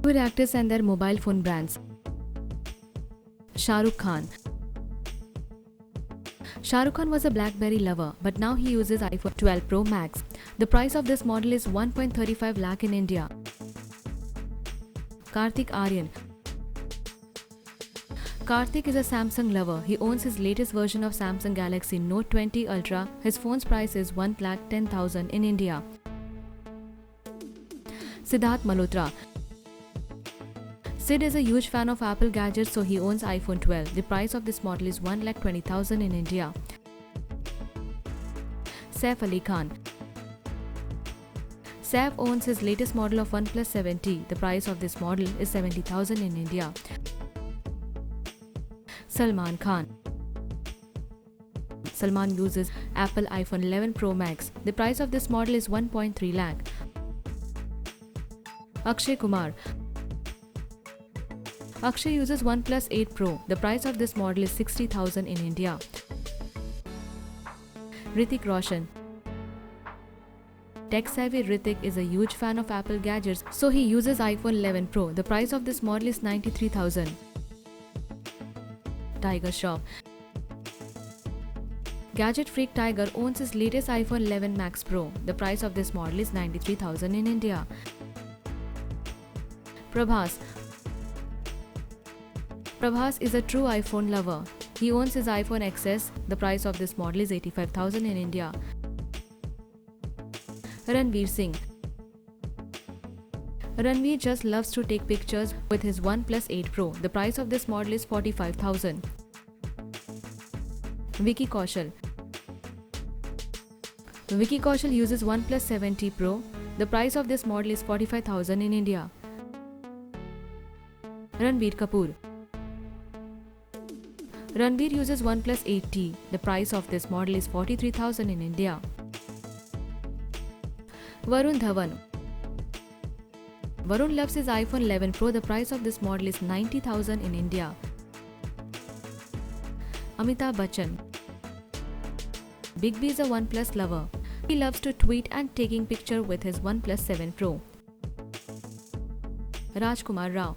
Bollywood actors and their mobile phone brands. Shah Rukh Khan. Shah Rukh Khan was a BlackBerry lover, but now he uses iPhone 12 Pro Max. The price of this model is 1.35 lakh in India. Karthik Aaryan. Karthik is a Samsung lover. He owns his latest version of Samsung Galaxy Note 20 Ultra. His phone's price is 1,10,000 in India. Siddharth Malhotra. Sid is a huge fan of Apple gadgets, so he owns iPhone 12. The price of this model is 1,20,000 in India. Saif Ali Khan. Saif owns his latest model of OnePlus 7T. The price of this model is 70,000 in India. Salman Khan. Salman uses Apple iPhone 11 Pro Max. The price of this model is 1.3 lakh. Akshay Kumar. Akshay uses OnePlus 8 Pro. The price of this model is 60,000 in India. Hrithik Roshan. Tech-savvy Hrithik is a huge fan of Apple gadgets, so he uses iPhone 11 Pro. The price of this model is 93,000. Tiger Shroff. Gadget freak Tiger owns his latest iPhone 11 Max Pro. The price of this model is 93,000 in India. Prabhas. Prabhas is a true iPhone lover. He owns his iPhone XS. The price of this model is 85,000 in India. Ranveer Singh. Ranveer just loves to take pictures with his OnePlus 8 Pro. The price of this model is 45,000. Vicky Kaushal. Vicky Kaushal uses OnePlus 7T Pro. The price of this model is 45,000 in India. Ranbir Kapoor. Ranbir uses OnePlus 8T. The price of this model is 43,000 in India. Varun Dhawan. Varun loves his iPhone 11 Pro. The price of this model is 90,000 in India. Amitabh Bachchan. Big B is a OnePlus lover. He loves to tweet and taking picture with his OnePlus 7 Pro. Rajkumar Rao.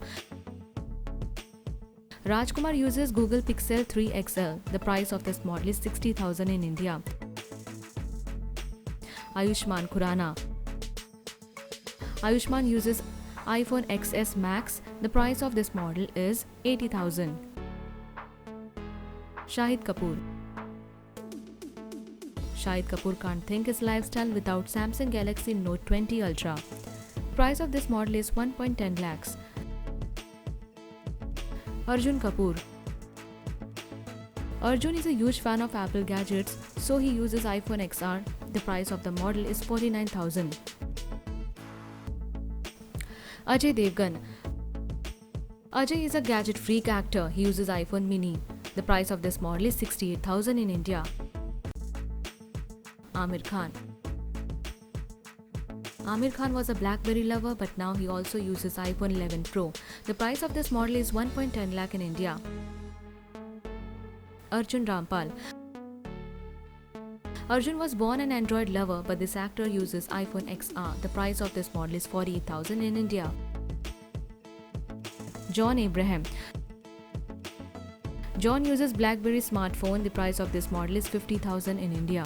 Rajkumar uses Google Pixel 3 XL. The price of this model is 60,000 in India. Ayushmann Khurrana. Ayushmann uses iPhone XS Max. The price of this model is 80,000. Shahid Kapoor. Shahid Kapoor can't think his lifestyle without Samsung Galaxy Note 20 Ultra. The price of this model is 1.10 lakhs. Arjun Kapoor. Arjun is a huge fan of Apple gadgets, so he uses iPhone XR. The price of the model is 49,000. Ajay Devgan. Ajay is a gadget freak actor. He uses iPhone Mini. The price of this model is 68,000 in India. Amir Khan. Amir Khan was a BlackBerry lover, but now he also uses iPhone 11 Pro. The price of this model is 1.10 lakh in India. Arjun Rampal. Arjun was born an Android lover, but this actor uses iPhone XR. The price of this model is 48,000 in India. John Abraham. John uses BlackBerry smartphone. The price of this model is 50,000 in India.